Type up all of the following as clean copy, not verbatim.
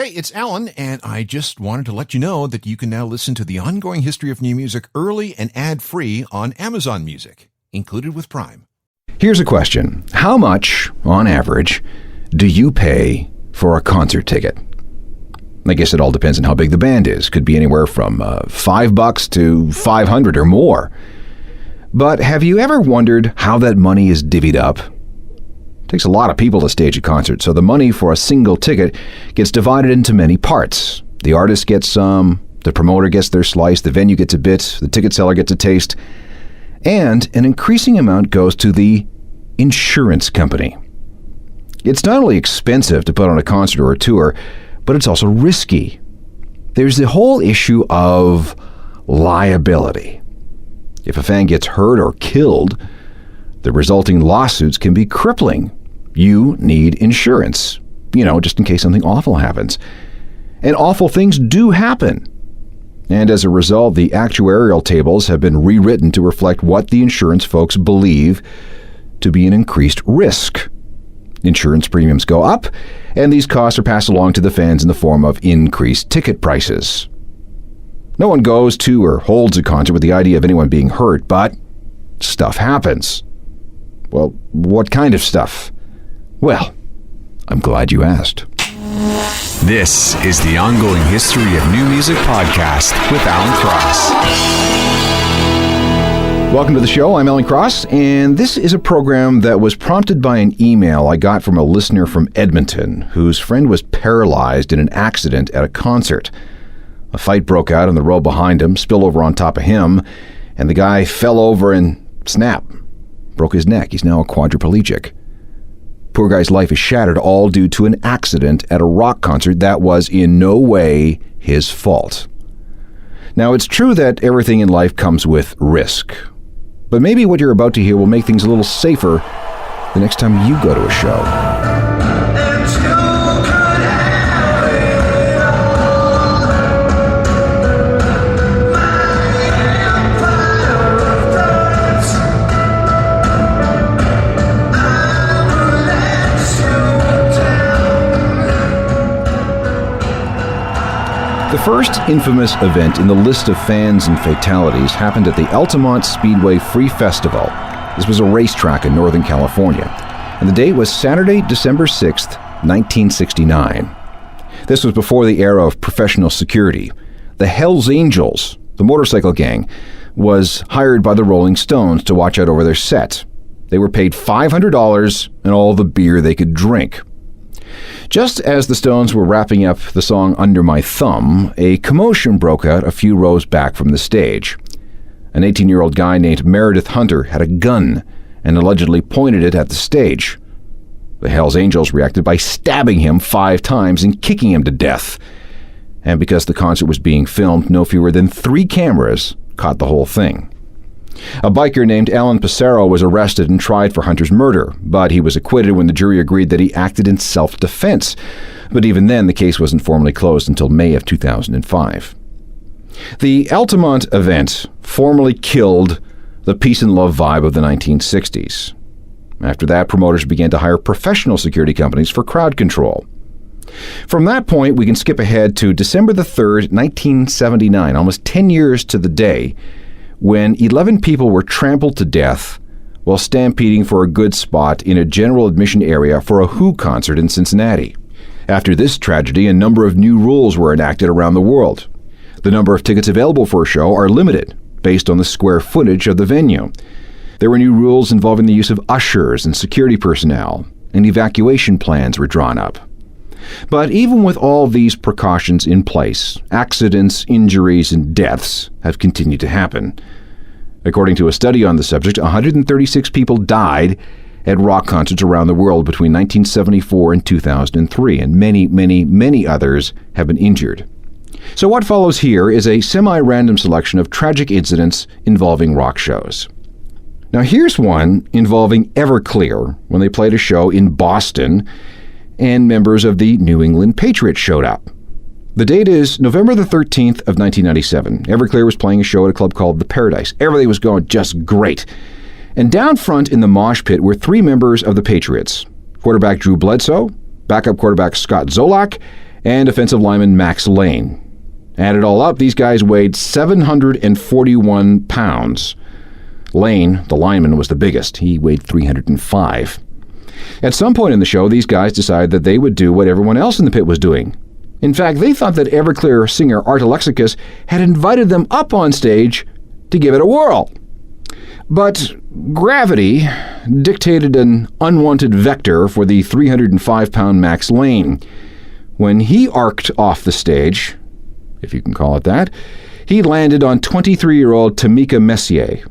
Hey, it's Alan, and I just wanted to let you know that you can now listen to the ongoing history of new music early and ad-free on Amazon Music, included with Prime. Here's a question. How much, on average, do you pay for a concert ticket? I guess it all depends on how big the band is. Could be anywhere from $5 to $500 or more. But have you ever wondered how that money is divvied up? It takes a lot of people to stage a concert, so the money for a single ticket gets divided into many parts. The artist gets some, the promoter gets their slice, the venue gets a bit, the ticket seller gets a taste, and an increasing amount goes to the insurance company. It's not only expensive to put on a concert or a tour, but it's also risky. There's the whole issue of liability. If a fan gets hurt or killed, the resulting lawsuits can be crippling. You need insurance, just in case something awful happens. And awful things do happen. And as a result, the actuarial tables have been rewritten to reflect what the insurance folks believe to be an increased risk. Insurance premiums go up, and these costs are passed along to the fans in the form of increased ticket prices. No one goes to or holds a concert with the idea of anyone being hurt, but stuff happens. Well, what kind of stuff? Well, I'm glad you asked. This is the Ongoing History of New Music podcast with Alan Cross. Welcome to the show. I'm Alan Cross, and this is a program that was prompted by an email I got from a listener from Edmonton whose friend was paralyzed in an accident at a concert. A fight broke out in the row behind him, spilled over on top of him, and the guy fell over and snap. Broke his neck. He's now a quadriplegic. Poor guy's life is shattered, all due to an accident at a rock concert that was in no way his fault. Now, it's true that everything in life comes with risk, but maybe what you're about to hear will make things a little safer the next time you go to a show. The first infamous event in the list of fans and fatalities happened at the Altamont Speedway Free Festival. This was a racetrack in Northern California, and the date was Saturday, December 6th, 1969. This was before the era of professional security. The Hells Angels, the motorcycle gang, was hired by the Rolling Stones to watch out over their set. They were paid $500 and all the beer they could drink. Just as the Stones were wrapping up the song Under My Thumb, a commotion broke out a few rows back from the stage. An 18-year-old guy named Meredith Hunter had a gun and allegedly pointed it at the stage. The Hells Angels reacted by stabbing him 5 times and kicking him to death. And because the concert was being filmed, no fewer than 3 cameras caught the whole thing. A biker named Alan Passero was arrested and tried for Hunter's murder, but he was acquitted when the jury agreed that he acted in self-defense. But even then, the case wasn't formally closed until May of 2005. The Altamont event formally killed the peace and love vibe of the 1960s. After that, promoters began to hire professional security companies for crowd control. From that point, we can skip ahead to December the 3rd, 1979, almost 10 years to the day, when 11 people were trampled to death while stampeding for a good spot in a general admission area for a Who concert in Cincinnati. After this tragedy, a number of new rules were enacted around the world. The number of tickets available for a show are limited, based on the square footage of the venue. There were new rules involving the use of ushers and security personnel, and evacuation plans were drawn up. But even with all these precautions in place, accidents, injuries, and deaths have continued to happen. According to a study on the subject, 136 people died at rock concerts around the world between 1974 and 2003, and many, many, many others have been injured. So what follows here is a semi-random selection of tragic incidents involving rock shows. Now here's one involving Everclear when they played a show in Boston and members of the New England Patriots showed up. The date is November the 13th of 1997. Everclear was playing a show at a club called The Paradise. Everything was going just great. And down front in the mosh pit were 3 members of the Patriots: quarterback Drew Bledsoe, backup quarterback Scott Zolak, and offensive lineman Max Lane. Add it all up, these guys weighed 741 pounds. Lane, the lineman, was the biggest. He weighed 305. At some point in the show, these guys decided that they would do what everyone else in the pit was doing. In fact, they thought that Everclear singer Art Alexakis had invited them up on stage to give it a whirl. But gravity dictated an unwanted vector for the 305-pound Max Lane. When he arced off the stage, if you can call it that, he landed on 23-year-old Tamika Messier.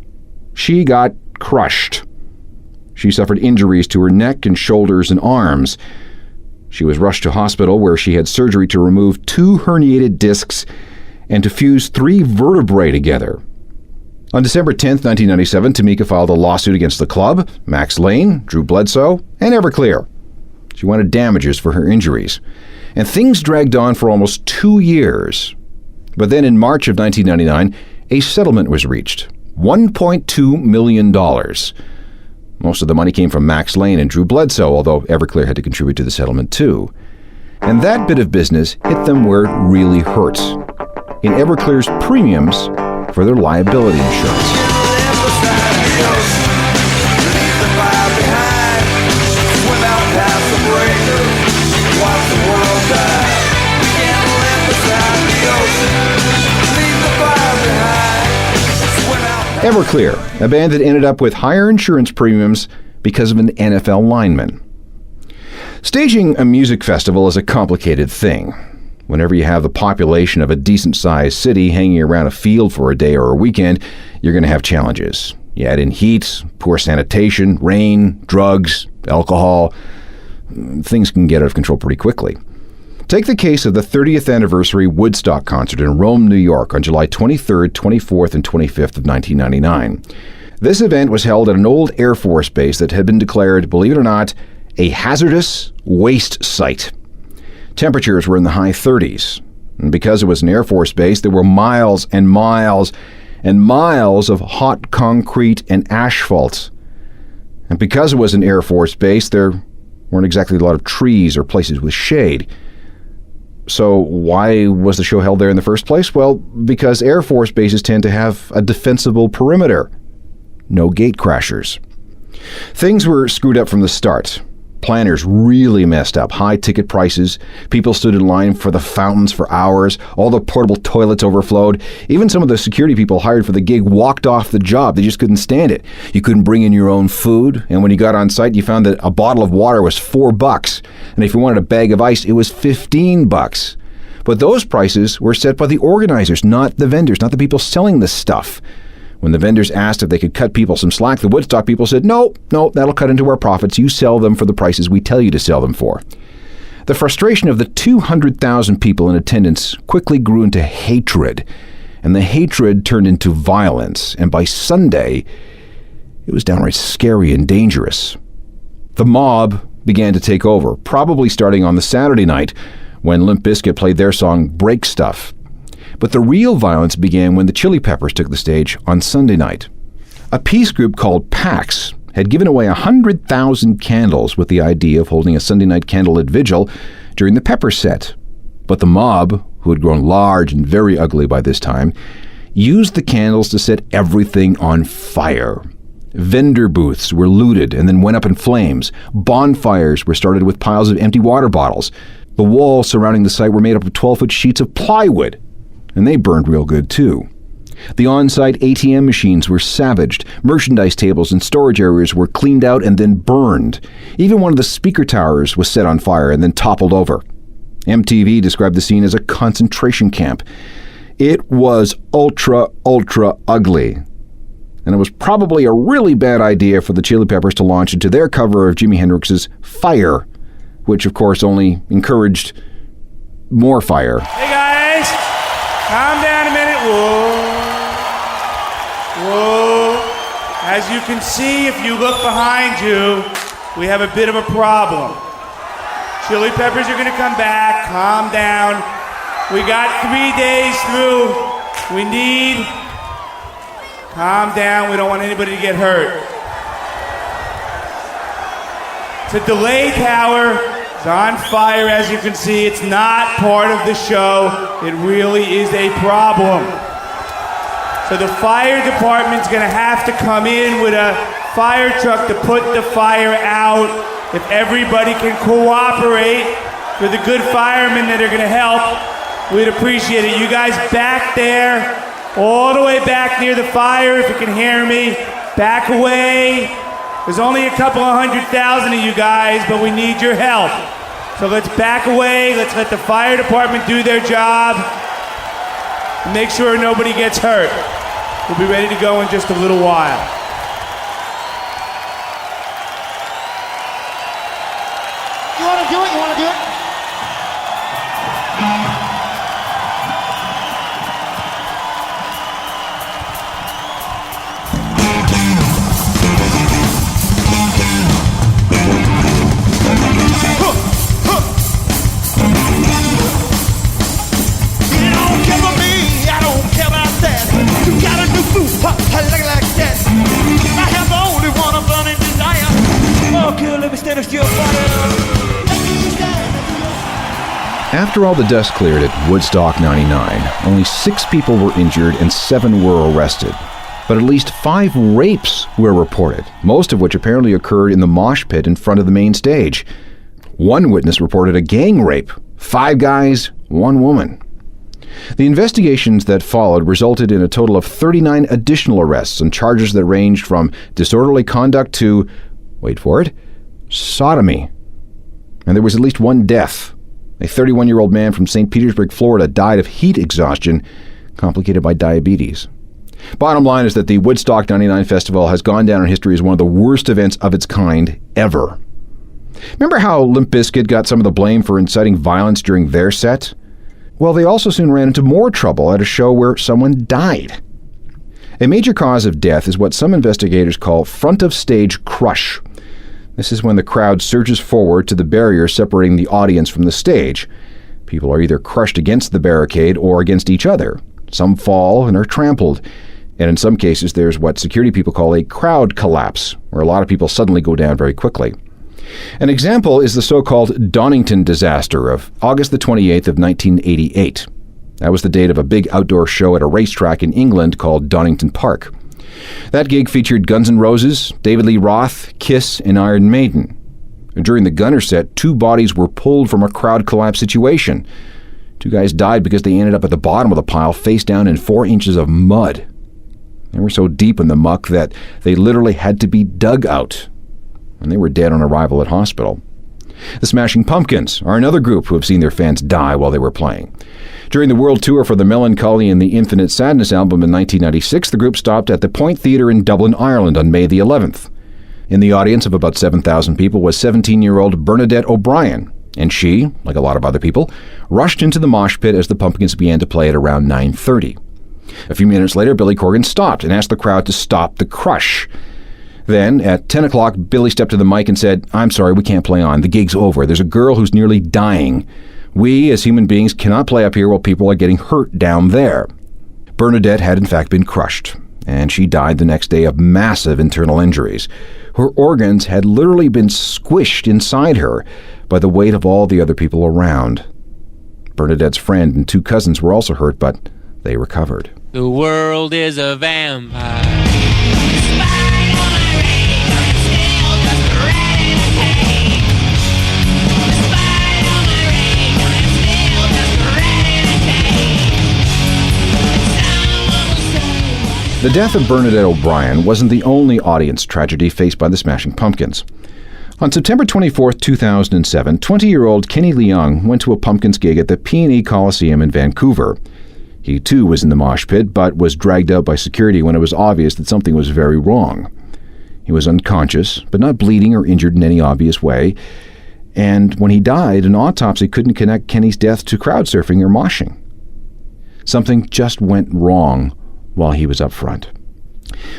She got crushed. She suffered injuries to her neck and shoulders and arms. She was rushed to hospital where she had surgery to remove 2 herniated discs and to fuse 3 vertebrae together. On December 10, 1997, Tamika filed a lawsuit against the club, Max Lane, Drew Bledsoe, and Everclear. She wanted damages for her injuries. And things dragged on for almost 2 years. But then in March of 1999, a settlement was reached. $1.2 million. Most of the money came from Max Lane and Drew Bledsoe, although Everclear had to contribute to the settlement too. And that bit of business hit them where it really hurts. In Everclear's premiums for their liability insurance. Everclear, a band that ended up with higher insurance premiums because of an NFL lineman. Staging a music festival is a complicated thing. Whenever you have the population of a decent-sized city hanging around a field for a day or a weekend, you're going to have challenges. You add in heat, poor sanitation, rain, drugs, alcohol. Things can get out of control pretty quickly. Take the case of the 30th anniversary Woodstock concert in Rome, New York on July 23rd, 24th, and 25th of 1999. This event was held at an old Air Force base that had been declared, believe it or not, a hazardous waste site. Temperatures were in the high 30s. And because it was an Air Force base, there were miles and miles and miles of hot concrete and asphalt. And because it was an Air Force base, there weren't exactly a lot of trees or places with shade. So why was the show held there in the first place? Well, because Air Force bases tend to have a defensible perimeter. No gate crashers. Things were screwed up from the start. Planners really messed up. High ticket prices. People stood in line for the fountains for hours. All the portable toilets overflowed. Even some of the security people hired for the gig walked off the job. They just couldn't stand it. You couldn't bring in your own food. And when you got on site, you found that a bottle of water was $4. And if you wanted a bag of ice, it was $15. But those prices were set by the organizers, not the vendors, not the people selling the stuff. When the vendors asked if they could cut people some slack, the Woodstock people said, no, that'll cut into our profits. You sell them for the prices we tell you to sell them for. The frustration of the 200,000 people in attendance quickly grew into hatred, and the hatred turned into violence, and by Sunday, it was downright scary and dangerous. The mob began to take over, probably starting on the Saturday night when Limp Bizkit played their song Break Stuff. But the real violence began when the Chili Peppers took the stage on Sunday night. A peace group called PAX had given away 100,000 candles with the idea of holding a Sunday night candlelit vigil during the Peppers set. But the mob, who had grown large and very ugly by this time, used the candles to set everything on fire. Vendor booths were looted and then went up in flames. Bonfires were started with piles of empty water bottles. The walls surrounding the site were made up of 12-foot sheets of plywood, and they burned real good too. The on-site ATM machines were savaged. Merchandise tables and storage areas were cleaned out and then burned. Even one of the speaker towers was set on fire and then toppled over. MTV described the scene as a concentration camp. It was ultra ugly. And it was probably a really bad idea for the Chili Peppers to launch into their cover of Jimi Hendrix's Fire, which of course only encouraged more fire. Hey guys, calm down a minute. Whoa. As you can see, if you look behind you, we have a bit of a problem. Chili Peppers are gonna come back. Calm down. We got 3 days through. We need... Calm down. We don't want anybody to get hurt. It's a delay tower It's on fire, as you can see. It's not part of the show. It really is a problem. So the fire department's gonna have to come in with a fire truck to put the fire out. If everybody can cooperate for the good firemen that are gonna help, we'd appreciate it. You guys back there, all the way back near the fire, if you can hear me, back away. There's only a couple of 100,000 of you guys, but we need your help. So let's back away, let's let the fire department do their job, and make sure nobody gets hurt. We'll be ready to go in just a little while. You want to do it? You want to do it? After all the dust cleared at Woodstock 99, only 6 people were injured and 7 were arrested. But at least 5 rapes were reported, most of which apparently occurred in the mosh pit in front of the main stage. One witness reported a gang rape. 5 guys, 1 woman. The investigations that followed resulted in a total of 39 additional arrests and charges that ranged from disorderly conduct to, wait for it, sodomy. And there was at least 1 death. A 31-year-old man from St. Petersburg, Florida, died of heat exhaustion, complicated by diabetes. Bottom line is that the Woodstock 99 festival has gone down in history as one of the worst events of its kind ever. Remember how Limp Bizkit got some of the blame for inciting violence during their set? Well, they also soon ran into more trouble at a show where someone died. A major cause of death is what some investigators call front-of-stage crush. This is when the crowd surges forward to the barrier separating the audience from the stage. People are either crushed against the barricade or against each other. Some fall and are trampled. And in some cases, there's what security people call a crowd collapse, where a lot of people suddenly go down very quickly. An example is the so-called Donington disaster of August the 28th of 1988. That was the date of a big outdoor show at a racetrack in England called Donington Park. That gig featured Guns N' Roses, David Lee Roth, Kiss, and Iron Maiden. During the Gunner set, 2 bodies were pulled from a crowd collapse situation. 2 guys died because they ended up at the bottom of the pile, face down in 4 inches of mud. They were so deep in the muck that they literally had to be dug out, and they were dead on arrival at hospital. The Smashing Pumpkins are another group who have seen their fans die while they were playing. During the world tour for the Melancholy and the Infinite Sadness album in 1996, the group stopped at the Point Theatre in Dublin, Ireland on May the 11th. In the audience of about 7,000 people was 17-year-old Bernadette O'Brien, and she, like a lot of other people, rushed into the mosh pit as the Pumpkins began to play at around 9:30. A few minutes later, Billy Corgan stopped and asked the crowd to stop the crush. Then, at 10 o'clock, Billy stepped to the mic and said, "I'm sorry, we can't play on. The gig's over. There's a girl who's nearly dying. We, as human beings, cannot play up here while people are getting hurt down there." Bernadette had in fact been crushed, and she died the next day of massive internal injuries. Her organs had literally been squished inside her by the weight of all the other people around. Bernadette's friend and 2 cousins were also hurt, but they recovered. The world is a vampire. The death of Bernadette O'Brien wasn't the only audience tragedy faced by the Smashing Pumpkins. On September 24, 2007, 20-year-old Kenny Leung went to a Pumpkins gig at the P&E Coliseum in Vancouver. He too was in the mosh pit, but was dragged out by security when it was obvious that something was very wrong. He was unconscious, but not bleeding or injured in any obvious way. And when he died, an autopsy couldn't connect Kenny's death to crowd surfing or moshing. Something just went wrong while he was up front.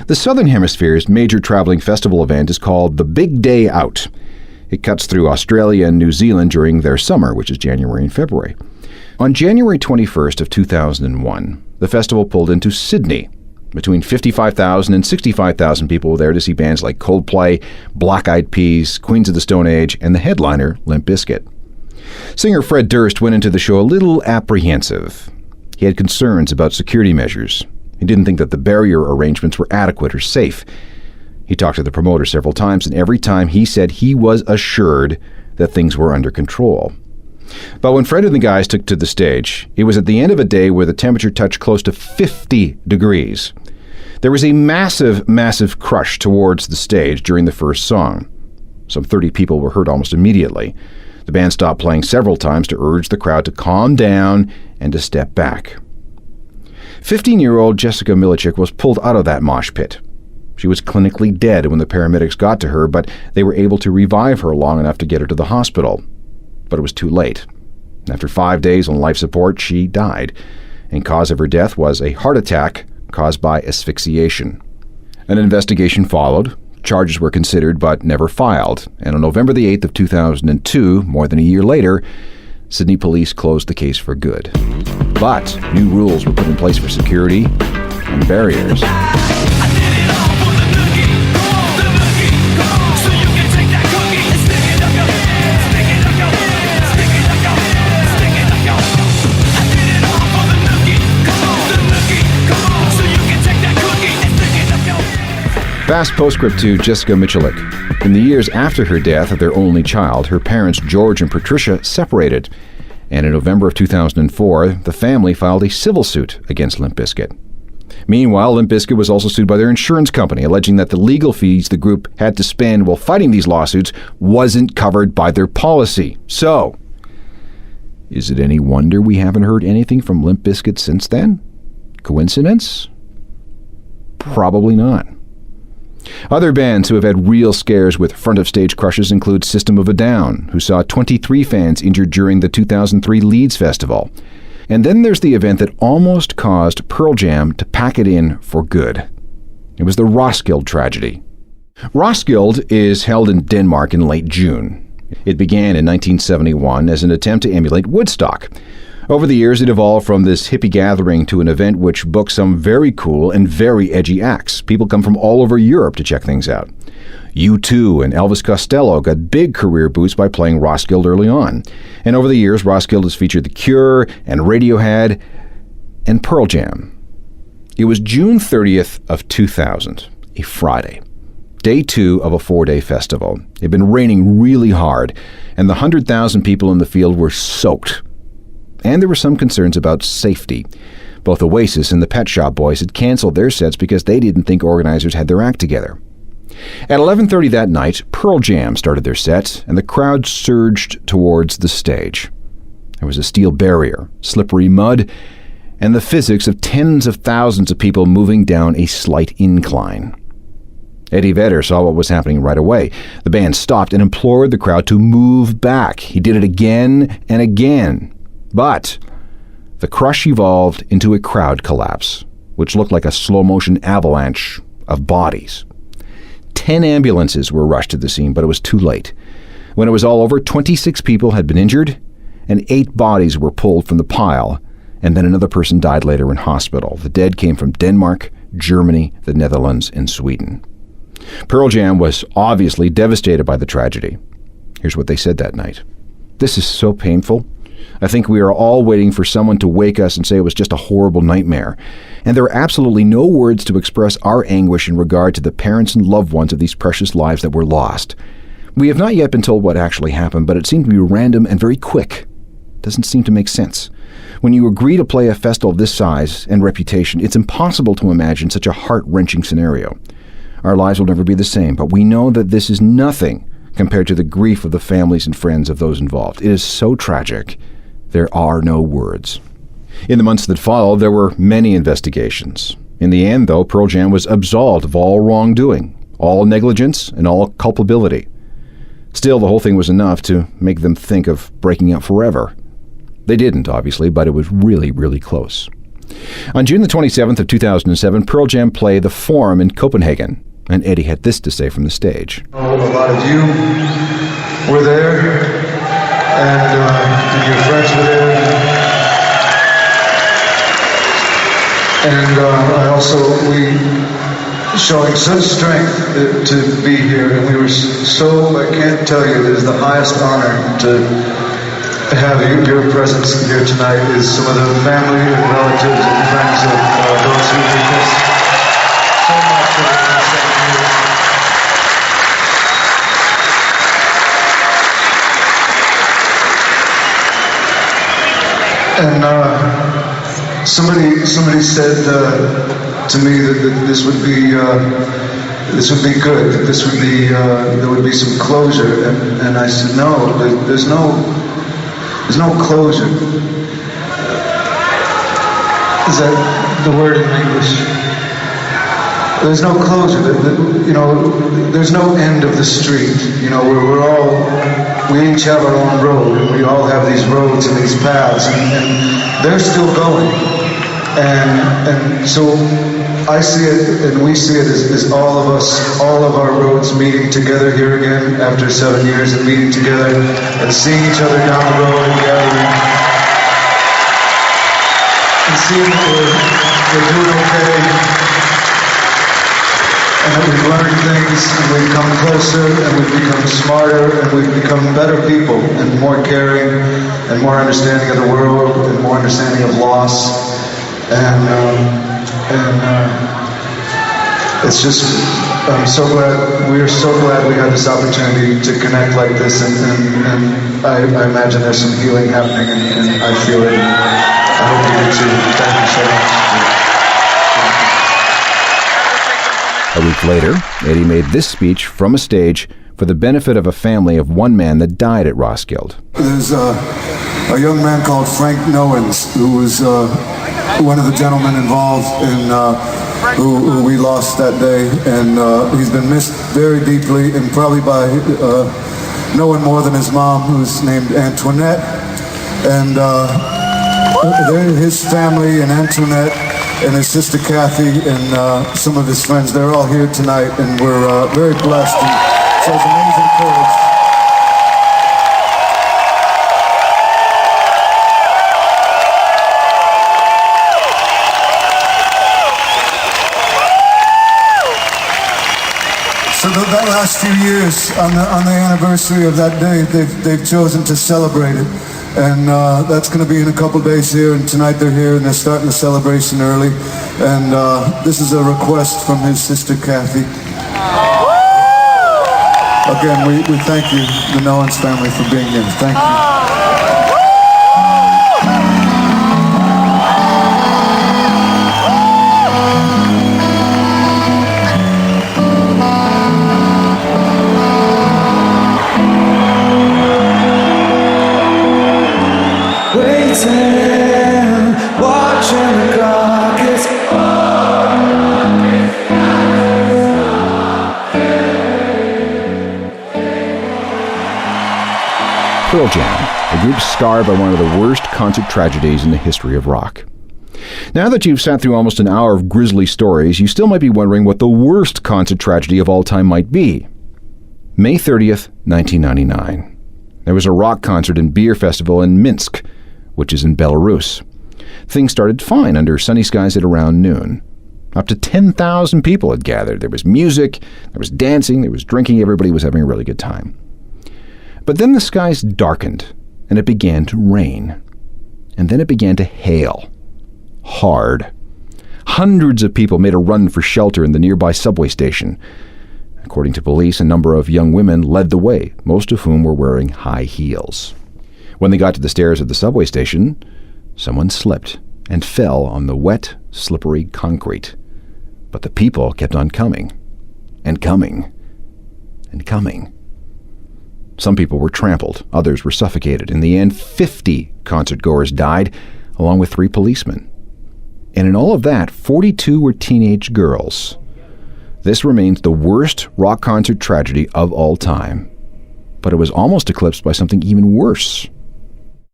The Southern Hemisphere's major traveling festival event is called the Big Day Out. It cuts through Australia and New Zealand during their summer, which is January and February. On January 21st of 2001, the festival pulled into Sydney. Between 55,000 and 65,000 people were there to see bands like Coldplay, Black Eyed Peas, Queens of the Stone Age, and the headliner, Limp Bizkit. Singer Fred Durst went into the show a little apprehensive. He had concerns about security measures. He didn't think that the barrier arrangements were adequate or safe. He talked to the promoter several times, and every time he said he was assured that things were under control. But when Fred and the guys took to the stage, it was at the end of a day where the temperature touched close to 50 degrees. There was a massive, massive crush towards the stage during the first song. Some 30 people were hurt almost immediately. The band stopped playing several times to urge the crowd to calm down and to step back. 15-year-old Jessica Milichik was pulled out of that mosh pit. She was clinically dead when the paramedics got to her, but they were able to revive her long enough to get her to the hospital. But it was too late. After 5 days on life support, she died, and cause of her death was a heart attack caused by asphyxiation. An investigation followed. Charges were considered but never filed, and on November the 8th of 2002, more than a year later, Sydney police closed the case for good. But new rules were put in place for security and barriers. Fast postscript to Jessica Milichik. In the years after her death of their only child, her parents, George and Patricia, separated. And in November of 2004, the family filed a civil suit against Limp Bizkit. Meanwhile, Limp Bizkit was also sued by their insurance company, alleging that the legal fees the group had to spend while fighting these lawsuits wasn't covered by their policy. So, is it any wonder we haven't heard anything from Limp Bizkit since then? Coincidence? Probably not. Other bands who have had real scares with front-of-stage crushes include System of a Down, who saw 23 fans injured during the 2003 Leeds Festival. And then there's the event that almost caused Pearl Jam to pack it in for good. It was the Roskilde tragedy. Roskilde is held in Denmark in late June. It began in 1971 as an attempt to emulate Woodstock. Over the years, it evolved from this hippie gathering to an event which booked some very cool and very edgy acts. People come from all over Europe to check things out. U2 and Elvis Costello got big career boosts by playing Roskilde early on. And over the years, Roskilde has featured The Cure and Radiohead and Pearl Jam. It was June 30th of 2000, a Friday. Day 2 of a 4-day festival. It had been raining really hard, and the 100,000 people in the field were soaked. And there were some concerns about safety. Both Oasis and the Pet Shop Boys had canceled their sets because they didn't think organizers had their act together. At 11:30 that night, Pearl Jam started their set, and the crowd surged towards the stage. There was a steel barrier, slippery mud, and the physics of tens of thousands of people moving down a slight incline. Eddie Vedder saw what was happening right away. The band stopped and implored the crowd to move back. He did it again and again. But the crush evolved into a crowd collapse, which looked like a slow-motion avalanche of bodies. 10 ambulances were rushed to the scene, but it was too late. When it was all over, 26 people had been injured, and 8 bodies were pulled from the pile, and then another person died later in hospital. The dead came from Denmark, Germany, the Netherlands, and Sweden. Pearl Jam was obviously devastated by the tragedy. Here's what they said that night. "This is so painful. I think we are all waiting for someone to wake us and say it was just a horrible nightmare. And there are absolutely no words to express our anguish in regard to the parents and loved ones of these precious lives that were lost. We have not yet been told what actually happened, but it seemed to be random and very quick. Doesn't seem to make sense. When you agree to play a festival of this size and reputation, it's impossible to imagine such a heart-wrenching scenario. Our lives will never be the same, but we know that this is nothing compared to the grief of the families and friends of those involved. It is so tragic. There are no words." In the months that followed, there were many investigations. In the end, though, Pearl Jam was absolved of all wrongdoing, all negligence, and all culpability. Still, the whole thing was enough to make them think of breaking up forever. They didn't, obviously, but it was really, really close. On June the 27th of 2007, Pearl Jam played the Forum in Copenhagen, and Eddie had this to say from the stage. A lot of you were there, and your friends were there. And we showing such strength to be here, and we were so, I can't tell you, it is the highest honor to have your presence here tonight is some of the family and relatives and friends of those who we miss so much over the last 7 years. And somebody said to me that this would be good. That this would be there would be some closure. And I said, no, there's no closure. Is that the word in English? There's no closure. There's no end of the street. We each have our own road, and we all have these roads and these paths, and they're still going. And so I see it, and we see it as all of us, all of our roads meeting together here again after 7 years, and meeting together and seeing each other down the road and gathering and seeing that we're doing okay. And that we've learned things, and we've come closer, and we've become smarter, and we've become better people, and more caring, and more understanding of the world, and more understanding of loss. And it's just, I'm so glad, we are so glad we had this opportunity to connect like this, and I imagine there's some healing happening, and I feel it. I hope you do too. Thank you so much. A week later, Eddie made this speech from a stage for the benefit of a family of one man that died at Roskilde. There's a young man called Frank Nowens, who was one of the gentlemen involved in who we lost that day, and he's been missed very deeply, and probably by no one more than his mom, who's named Antoinette, and his family and Antoinette and his sister Kathy and some of his friends, they're all here tonight, and we're very blessed, and shows amazing courage. So that last few years, on the anniversary of that day, they've chosen to celebrate it. And that's going to be in a couple days here, and tonight they're here, and they're starting the celebration early. And this is a request from his sister Kathy. Again, we thank you, the Nowens family, for being here. Thank you. Pearl Jam, a group scarred by one of the worst concert tragedies in the history of rock. Now that you've sat through almost an hour of grisly stories, you still might be wondering what the worst concert tragedy of all time might be. May 30th, 1999. There was a rock concert and beer festival in Minsk, which is in Belarus. Things started fine under sunny skies at around noon. Up to 10,000 people had gathered. There was music, there was dancing, there was drinking. Everybody was having a really good time. But then the skies darkened, and it began to rain. And then it began to hail. Hard. Hundreds of people made a run for shelter in the nearby subway station. According to police, a number of young women led the way, most of whom were wearing high heels. When they got to the stairs of the subway station, someone slipped and fell on the wet, slippery concrete. But the people kept on coming, and coming, and coming. Some people were trampled, others were suffocated. In the end, 50 concertgoers died, along with 3 policemen. And in all of that, 42 were teenage girls. This remains the worst rock concert tragedy of all time. But it was almost eclipsed by something even worse.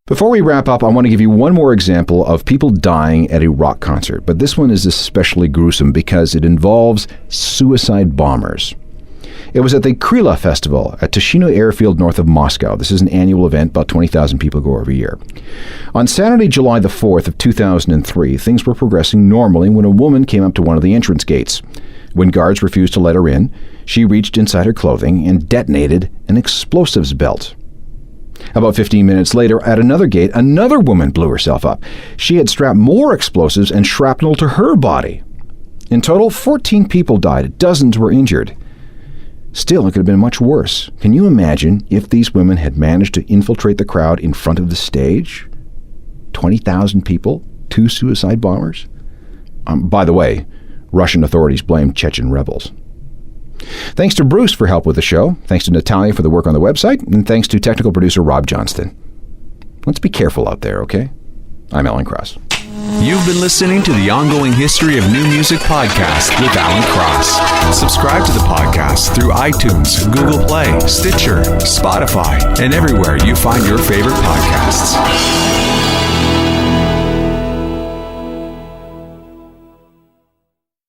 Before we wrap up, I want to give you one more example of people dying at a rock concert. But this one is especially gruesome because it involves suicide bombers. It was at the Kryla Festival at Tushino Airfield north of Moscow. This is an annual event. About 20,000 people go every year. On Saturday, July the 4th of 2003, things were progressing normally when a woman came up to one of the entrance gates. When guards refused to let her in, she reached inside her clothing and detonated an explosives belt. About 15 minutes later, at another gate, another woman blew herself up. She had strapped more explosives and shrapnel to her body. In total, 14 people died. Dozens were injured. Still, it could have been much worse. Can you imagine if these women had managed to infiltrate the crowd in front of the stage? 20,000 people? 2 suicide bombers? By the way, Russian authorities blamed Chechen rebels. Thanks to Bruce for help with the show. Thanks to Natalia for the work on the website. And thanks to technical producer Rob Johnston. Let's be careful out there, okay? I'm Alan Cross. You've been listening to the Ongoing History of New Music podcast with Alan Cross. Subscribe to the podcast through iTunes, Google Play, Stitcher, Spotify, and everywhere you find your favorite podcasts.